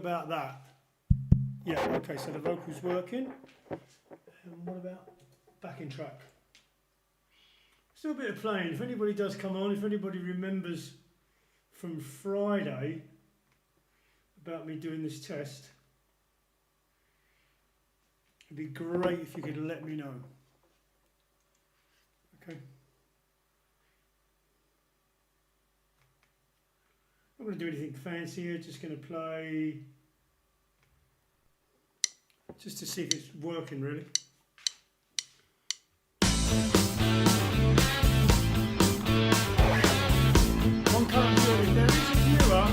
about that? Yeah, okay, so the vocal's working. And what about backing track? Still a bit of playing. If anybody does come on, if anybody remembers from Friday about me doing this test, it'd be great if you could let me know. Okay. I'm not going to do anything fancy here, just going to play just to see if it's working really. One current viewer, if there is a viewer,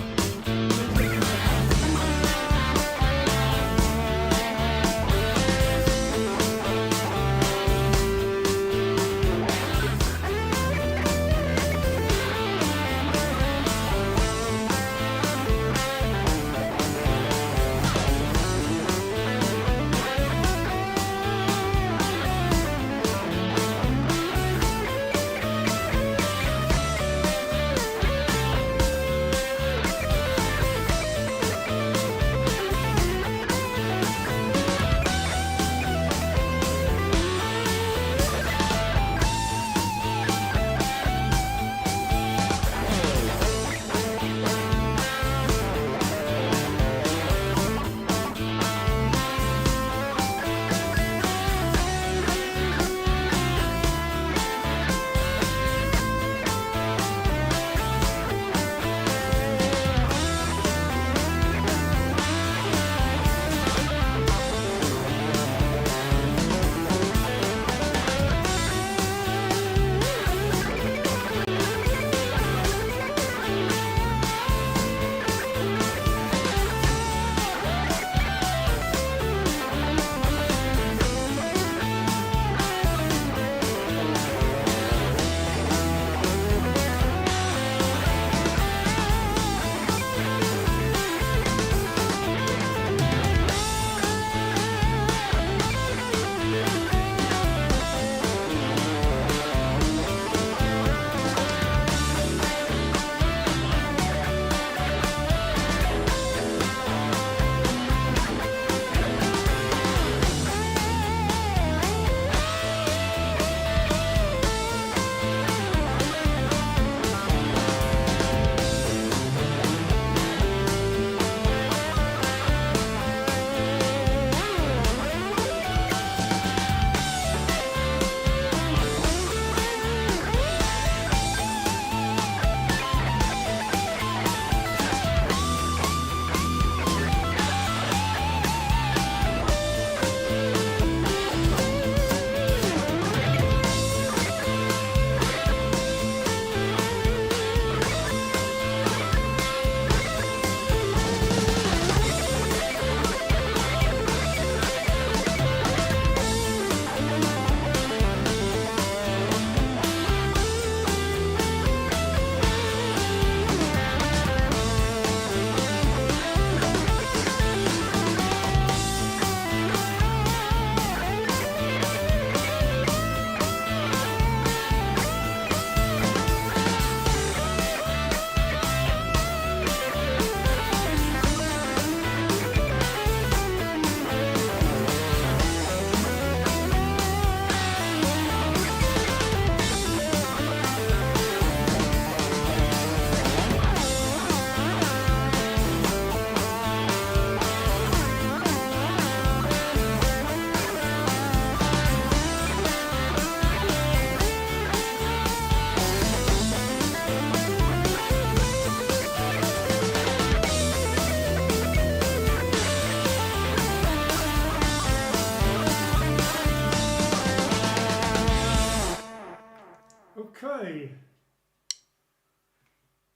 okay,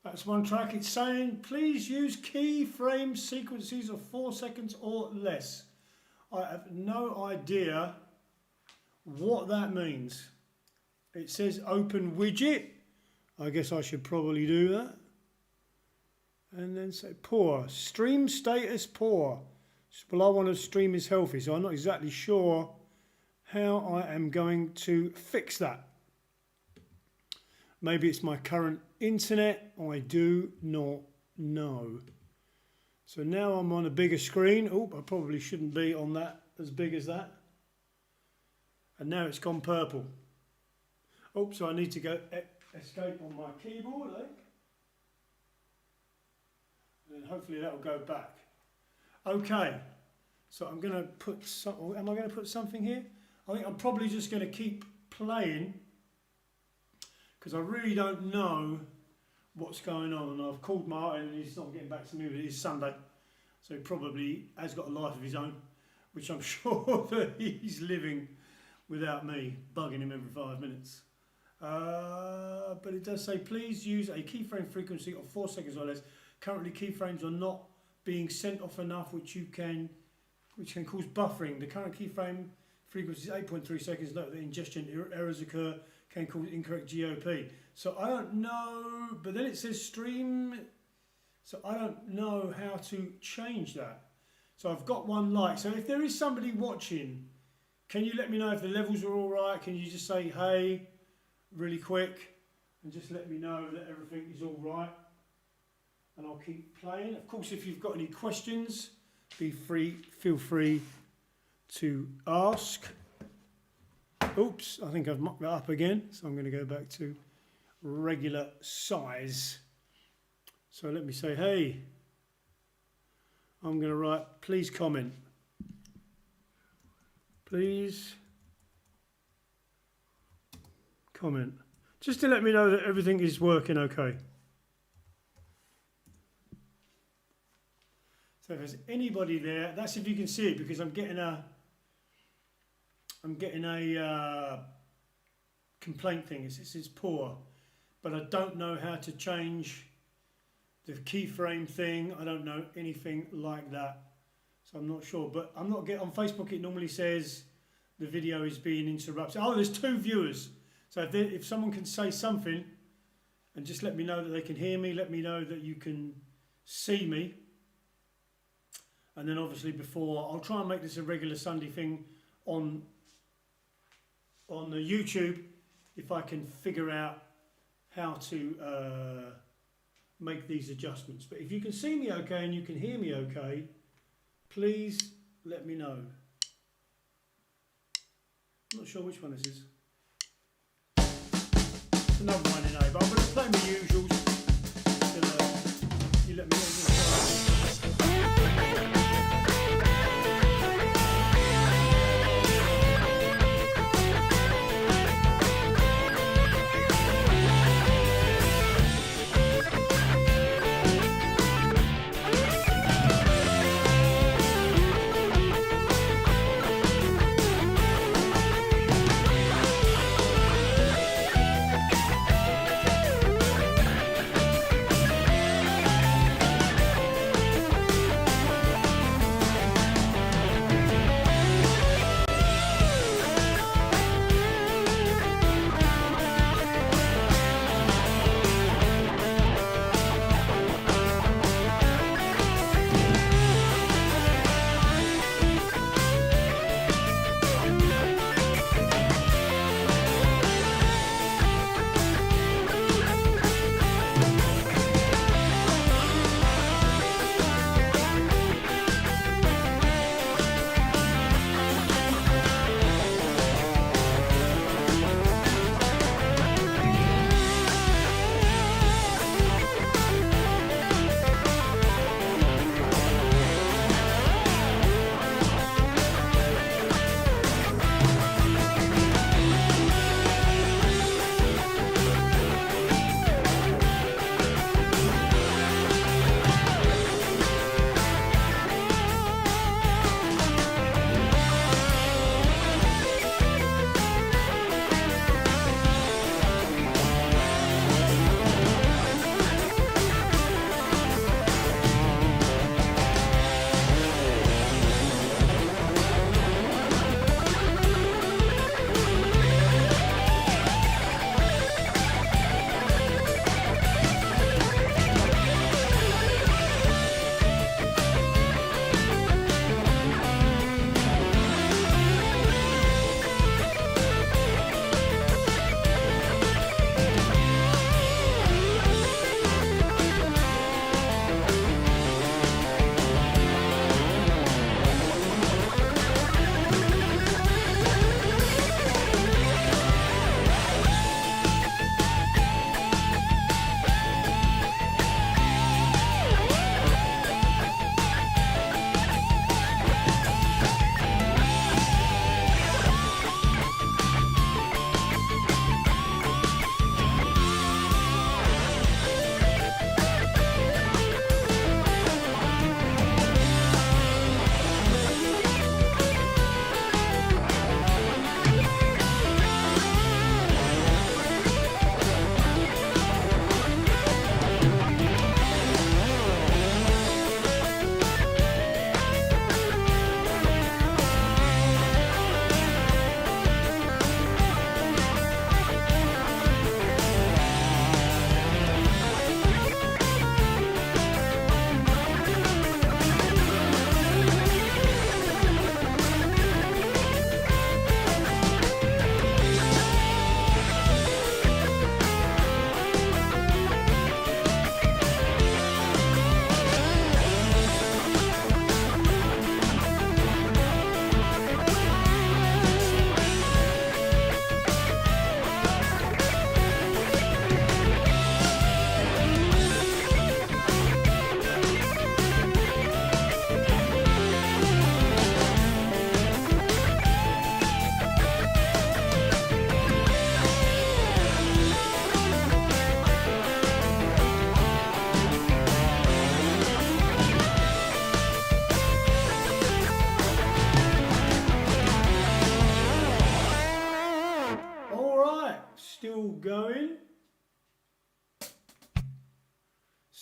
that's one track. It's saying please use keyframe sequences of 4 seconds or less. I have no idea what that means. It says open widget. I guess I should probably do that. And then say poor. Stream status poor. Well, I want to stream is healthy, so I'm not exactly sure how I am going to fix that. Maybe it's my current internet. I do not know. So now I'm on a bigger screen. Oh, I probably shouldn't be on that as big as that. And now it's gone purple. Oh, so I need to go escape on my keyboard, I think. And then hopefully that will go back. Okay, so I'm going to put some, am I going to put something here? I think I'm probably just going to keep playing because I really don't know what's going on. And I've called Martin and he's not getting back to me, but it is Sunday. So he probably has got a life of his own, which I'm sure that he's living without me bugging him every 5 minutes. But it does say, please use a keyframe frequency of 4 seconds or less. Currently, keyframes are not being sent off enough, which can cause buffering. The current keyframe frequency is 8.3 seconds. Note that ingestion errors occur, can cause incorrect GOP. So I don't know, but then it says stream, so I don't know how to change that. So I've got one like. So if there is somebody watching, can you let me know if the levels are all right? Can you just say hey really quick and just let me know that everything is all right? And I'll keep playing. Of course, if you've got any questions, feel free to ask. Oops, I think I've mucked that up again, so I'm going to go back to regular size. So let me say, hey, I'm going to write, please comment. Please comment. Just to let me know that everything is working okay. So if there's anybody there, that's if you can see it, because I'm getting a complaint thing. It's poor, but I don't know how to change the keyframe thing. I don't know anything like that, so I'm not sure. But I'm not getting on Facebook. It normally says the video is being interrupted. Oh, there's 2 viewers. So if someone can say something and just let me know that they can hear me, let me know that you can see me. And then obviously I'll try and make this a regular Sunday thing on the YouTube if I can figure out how to make these adjustments. But if you can see me okay and you can hear me okay, please let me know. I'm not sure which one this is. It's another one in A, but I'm going to play my usuals till you let me know.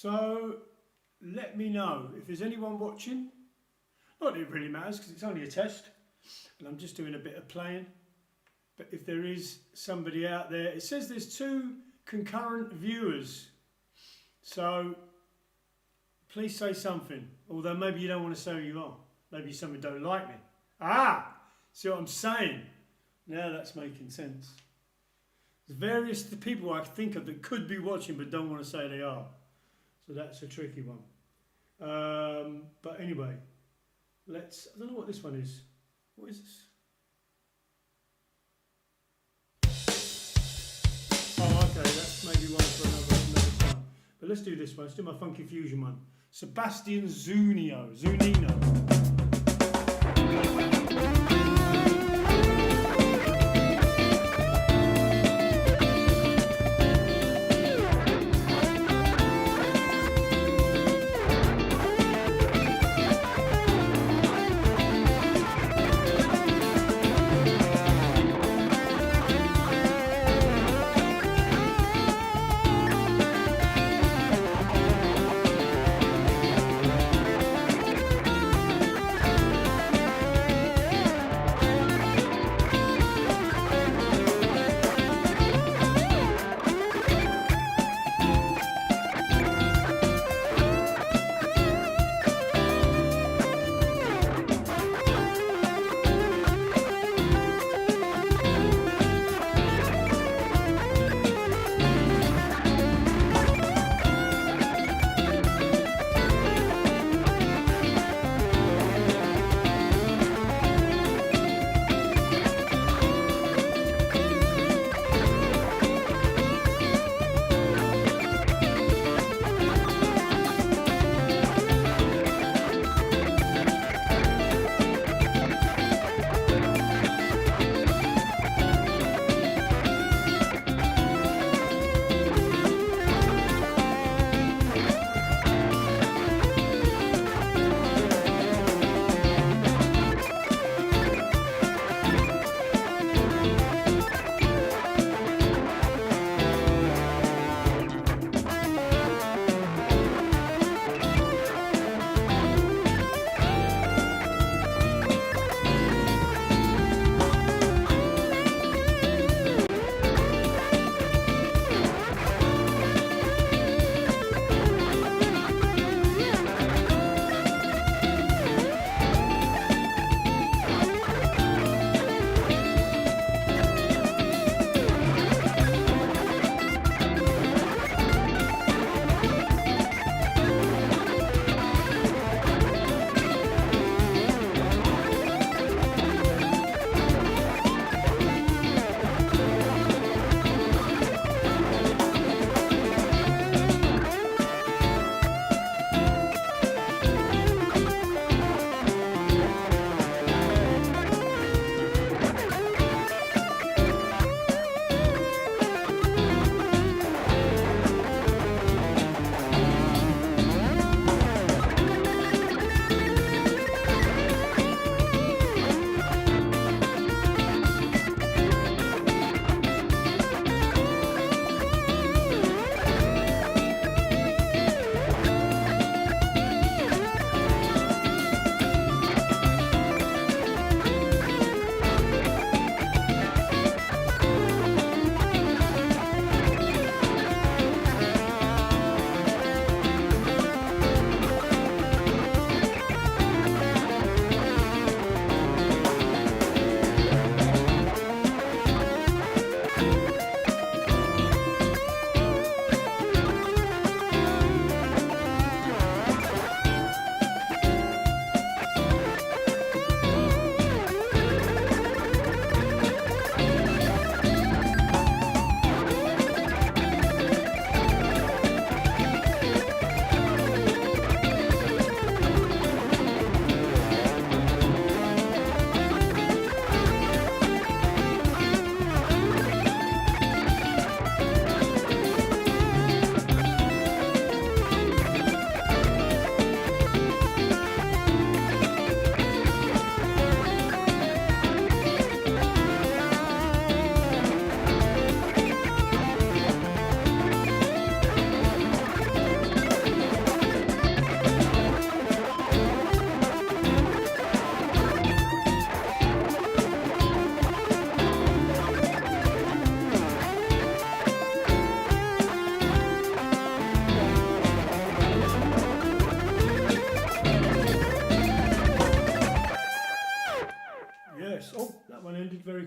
So let me know if there's anyone watching. Not that it really matters because it's only a test and I'm just doing a bit of playing. But if there is somebody out there, it says there's 2 concurrent viewers. So please say something. Although maybe you don't want to say who you are. Maybe someone don't like me. Ah! See what I'm saying? Now that's making sense. There's various people I think of that could be watching but don't want to say they are. So that's a tricky one. But anyway, I don't know what this one is. What is this? Oh, okay, that's maybe one for another time. But let's do this one. Let's do my Funky Fusion one. Sebastian Zunino.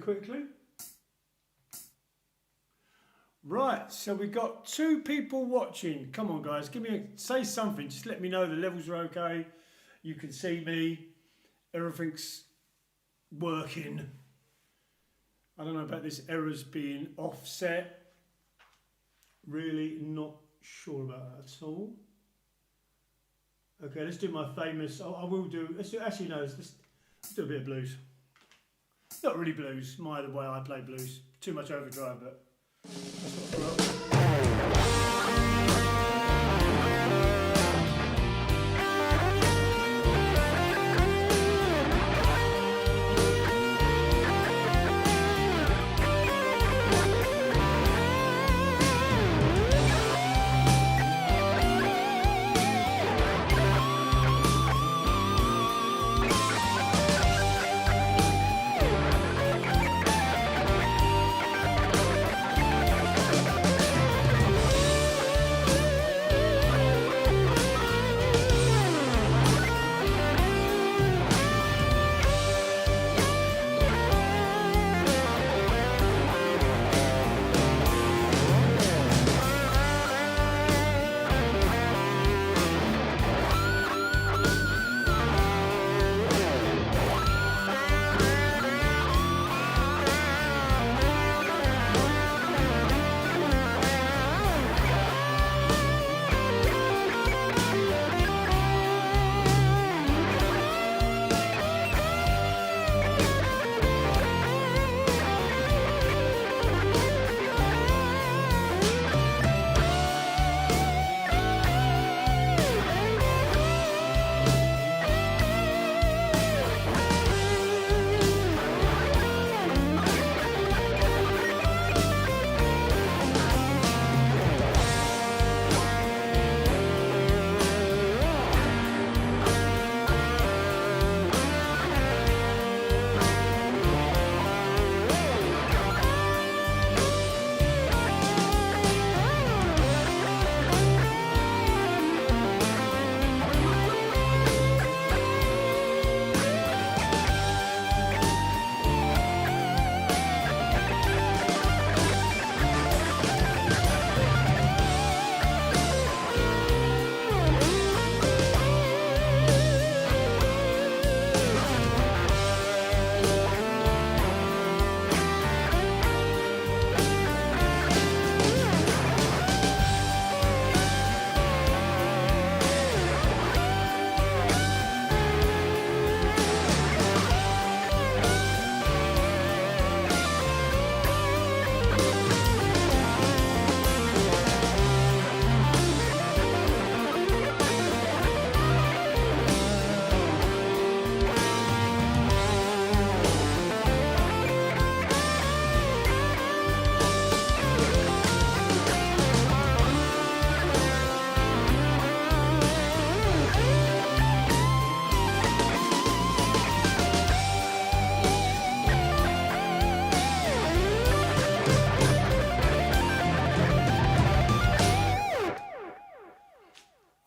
quickly. Right, so we've got 2 people watching. Come on, guys, say something. Just let me know the levels are okay. You can see me. Everything's working. I don't know about this errors being offset. Really not sure about that at all. Okay, let's do my famous. I will do. Let's do. Actually, no. Let's do a bit of blues. Not really blues. The way I play blues. Too much overdrive, but that's what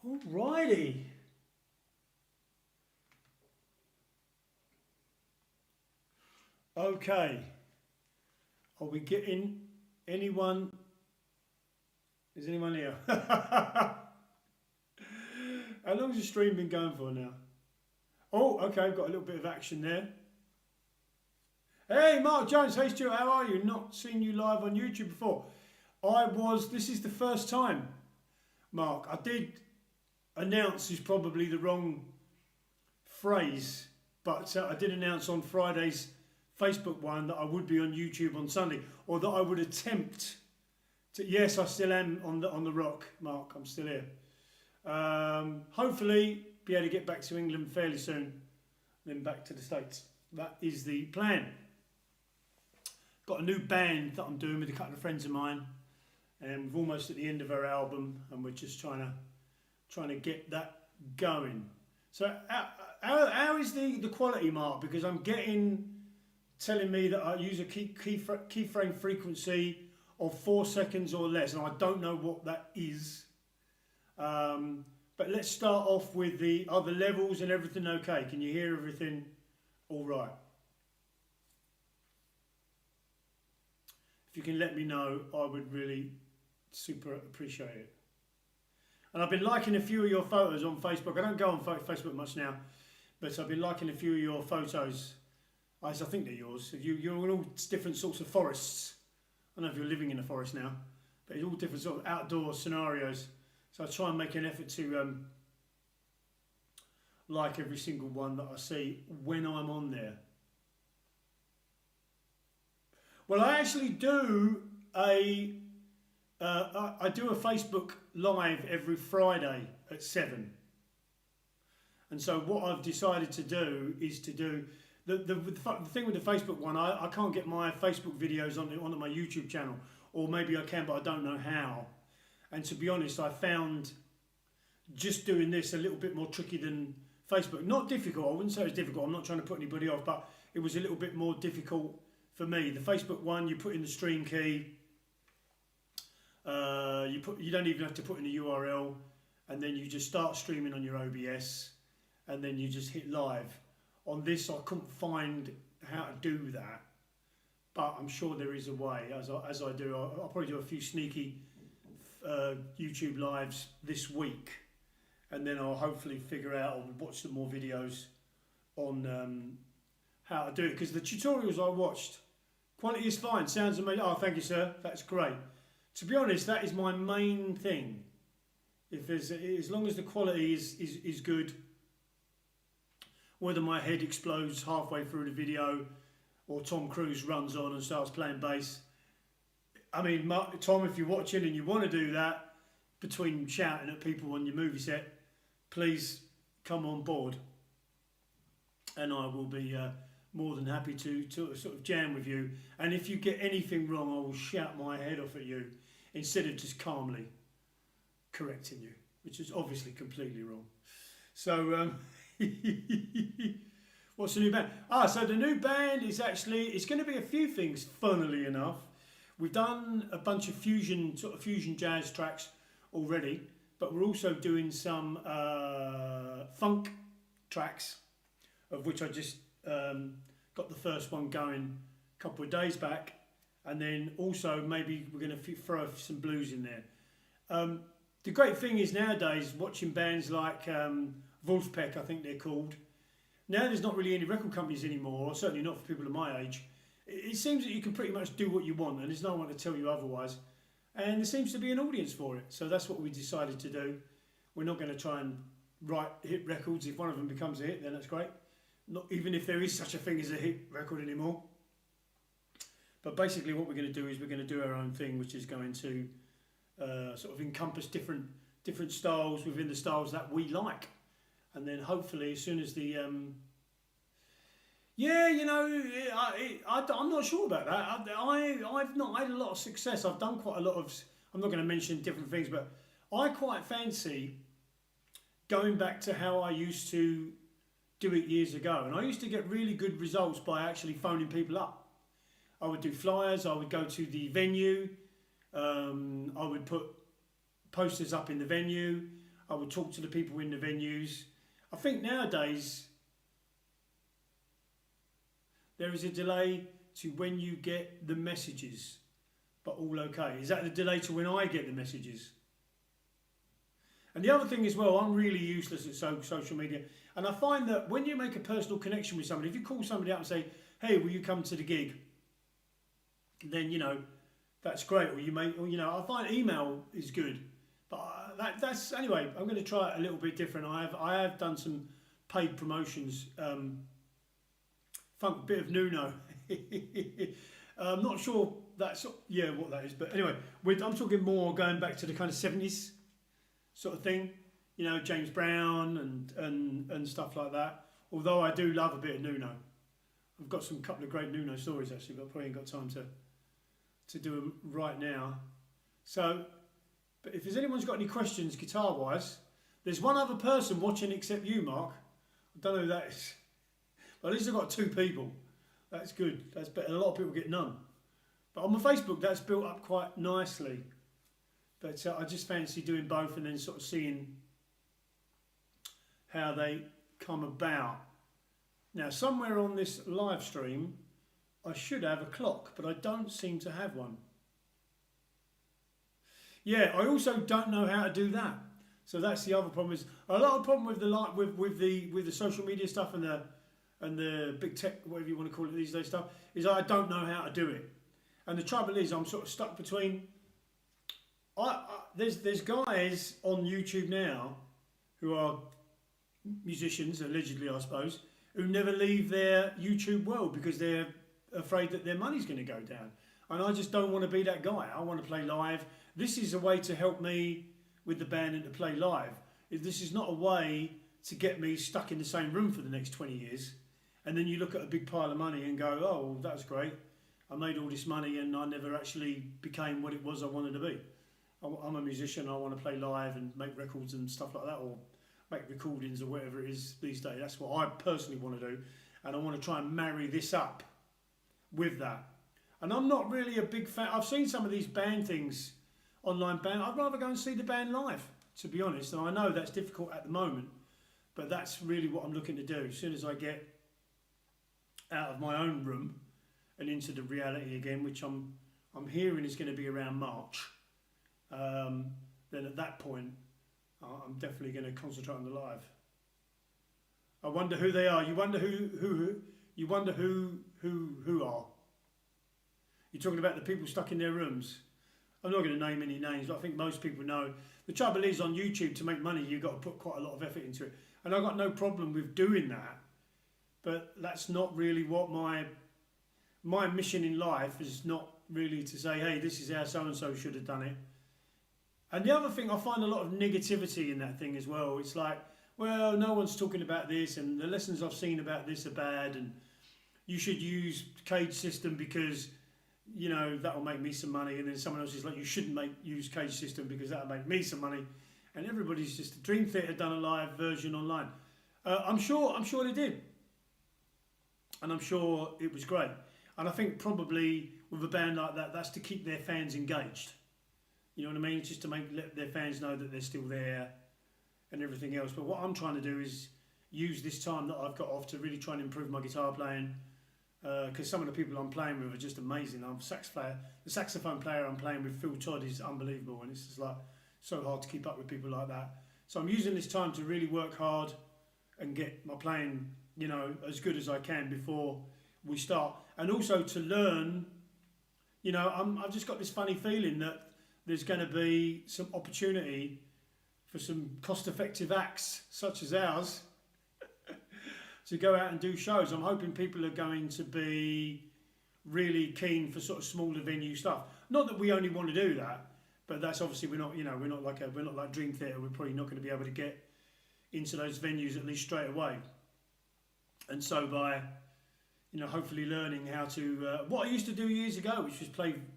Alrighty. Okay. Are we getting anyone? Is anyone here? How long has the stream been going for now? Oh, okay, I've got a little bit of action there. Hey, Mark Jones. Hey, Stuart, how are you? Not seen you live on YouTube before. This is the first time, Mark. I did announce is probably the wrong phrase, but I did announce on Friday's Facebook one that I would be on YouTube on Sunday, or that I would attempt to. Yes, I still am on the rock, Mark. I'm still here. Hopefully, be able to get back to England fairly soon, then back to the States. That is the plan. Got a new band that I'm doing with a couple of friends of mine, and we're almost at the end of our album, and we're just trying to get that going. So how is the quality, Mark? Because I'm getting telling me that I use a keyframe frequency of 4 seconds or less, and I don't know what that is. But let's start off with the other levels and everything okay. Can you hear everything all right? if you can let me know, I would really super appreciate it. And I've been liking a few of your photos on Facebook. I don't go on Facebook much now, but I've been liking a few of your photos. I think they're yours. You're in all different sorts of forests. I don't know if you're living in a forest now, but it's all different sort of outdoor scenarios. So I try and make an effort to like every single one that I see when I'm on there. Well, I actually do I do a Facebook Live every Friday at 7. And so what I've decided to do is to do the thing with the Facebook one. I can't get my Facebook videos onto my YouTube channel, or maybe I can, but I don't know how. And to be honest, I found just doing this a little bit more tricky than Facebook. Not difficult. I wouldn't say it's difficult. I'm not trying to put anybody off, but it was a little bit more difficult for me. The Facebook one, you put in the stream key. You don't even have to put in the URL, and then you just start streaming on your OBS, and then you just hit live. On this, I couldn't find how to do that, but I'm sure there is a way. As I do, I'll probably do a few sneaky YouTube lives this week, and then I'll hopefully figure out or watch some more videos on how to do it. Because the tutorials I watched, quality is fine, sounds amazing. Oh, thank you, sir. That's great. To be honest, that is my main thing. If there's, as long as the quality is good, whether my head explodes halfway through the video or Tom Cruise runs on and starts playing bass. I mean, Tom, if you're watching and you want to do that, between shouting at people on your movie set, please come on board. And I will be more than happy to sort of jam with you. And if you get anything wrong, I will shout my head off at you instead of just calmly correcting you, which is obviously completely wrong. So, what's the new band? So the new band is actually, it's going to be a few things, funnily enough. We've done a bunch of fusion jazz tracks already, but we're also doing some funk tracks, of which I just got the first one going a couple of days back, and then also maybe we're going to throw some blues in there. The great thing is nowadays watching bands like Wolfpack, I think they're called. Now there's not really any record companies anymore, certainly not for people of my age. It seems that you can pretty much do what you want, and there's no one to tell you otherwise. And there seems to be an audience for it, so that's what we decided to do. We're not going to try and write hit records. If one of them becomes a hit, then that's great. Not even if there is such a thing as a hit record anymore. But basically what we're going to do is we're going to do our own thing, which is going to sort of encompass different styles within the styles that we like. And then hopefully as soon as the... I'm not sure about that. I've not had a lot of success. I've done quite a lot of... I'm not going to mention different things, but I quite fancy going back to how I used to do it years ago. And I used to get really good results by actually phoning people up. I would do flyers, I would go to the venue, I would put posters up in the venue, I would talk to the people in the venues. I think nowadays there is a delay to when you get the messages, but all okay. Is that the delay to when I get the messages? And the other thing as well, I'm really useless at social media. And I find that when you make a personal connection with somebody, if you call somebody up and say, hey, will you come to the gig? Then, you know, that's great. Or I find email is good. But that's, anyway, I'm going to try it a little bit different. I have done some paid promotions. Funk bit of Nuno. I'm not sure that's, what that is. But anyway, I'm talking more going back to the kind of 70s sort of thing. You know, James Brown and stuff like that. Although I do love a bit of Nuno. I've got some couple of great Nuno stories actually, but I probably ain't got time to do them right now. So, but if there's anyone's got any questions guitar-wise, there's one other person watching except you, Mark. I don't know who that is. But at least I've got 2 people. That's good. That's better. A lot of people get none. But on my Facebook, that's built up quite nicely. But I just fancy doing both and then sort of seeing how they come about. Now, somewhere on this live stream, I should have a clock, but I don't seem to have one. Yeah, I also don't know how to do that. So that's the other problem. Is a lot of problem with the with the social media stuff and the big tech, whatever you want to call it these days stuff, is I don't know how to do it. And the trouble is, I'm sort of stuck between. There's guys on YouTube now who are musicians, allegedly, I suppose, who never leave their YouTube world because they're afraid that their money's going to go down. And I just don't want to be that guy. I want to play live. This is a way to help me with the band and to play live. This is not a way to get me stuck in the same room for the next 20 years. And then you look at a big pile of money and go, oh, well, that was great. I made all this money and I never actually became what it was I wanted to be. I'm a musician. I want to play live and make records and stuff like that, or make recordings or whatever it is these days. That's what I personally want to do. And I want to try and marry this up with that. And I'm not really a big fan. I've seen some of these band things, online band. I'd rather go and see the band live, to be honest. And I know that's difficult at the moment, but that's really what I'm looking to do. As soon as I get out of my own room and into the reality again, which I'm hearing is going to be around March, then at that point, I'm definitely going to concentrate on the live. I wonder who they are. You wonder who you wonder who are. You're talking about the people stuck in their rooms. I'm not going to name any names, but I think most people know. The trouble is, on YouTube, to make money, you've got to put quite a lot of effort into it. And I've got no problem with doing that, but that's not really what my mission in life is. Not really to say, hey, this is how so-and-so should have done it. And the other thing, I find a lot of negativity in that thing as well. It's like, well, no one's talking about this, and the lessons I've seen about this are bad, and you should use cage system because, you know, that'll make me some money. And then someone else is like, you shouldn't use cage system because that'll make me some money. And everybody's just, Dream Theater done a live version online. I'm sure they did. And I'm sure it was great. And I think probably with a band like that, that's to keep their fans engaged. You know what I mean? It's just to let their fans know that they're still there and everything else. But what I'm trying to do is use this time that I've got off to really try and improve my guitar playing. Because some of the people I'm playing with are just amazing. I'm a sax player. The saxophone player I'm playing with, Phil Todd, is unbelievable. And it's just like so hard to keep up with people like that. So I'm using this time to really work hard and get my playing, you know, as good as I can before we start. And also to learn, you know, I've just got this funny feeling that there's going to be some opportunity for some cost-effective acts such as ours to go out and do shows. I'm hoping people are going to be really keen for sort of smaller venue stuff. Not that we only want to do that, but that's obviously we're not like Dream Theater. We're probably not going to be able to get into those venues at least straight away. And so by, you know, hopefully learning how to what I used to do years ago, which was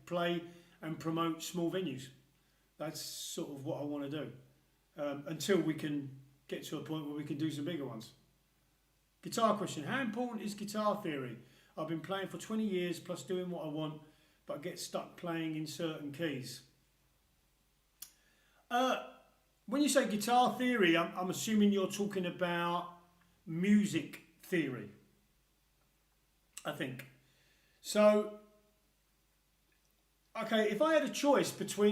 play and promote small venues. That's sort of what I want to do until we can get to a point where we can do some bigger ones. Guitar question. How important is guitar theory? I've been playing for 20 years plus doing what I want, but I get stuck playing in certain keys. When you say guitar theory, I'm assuming you're talking about music theory, I think. So, okay, if I had a choice between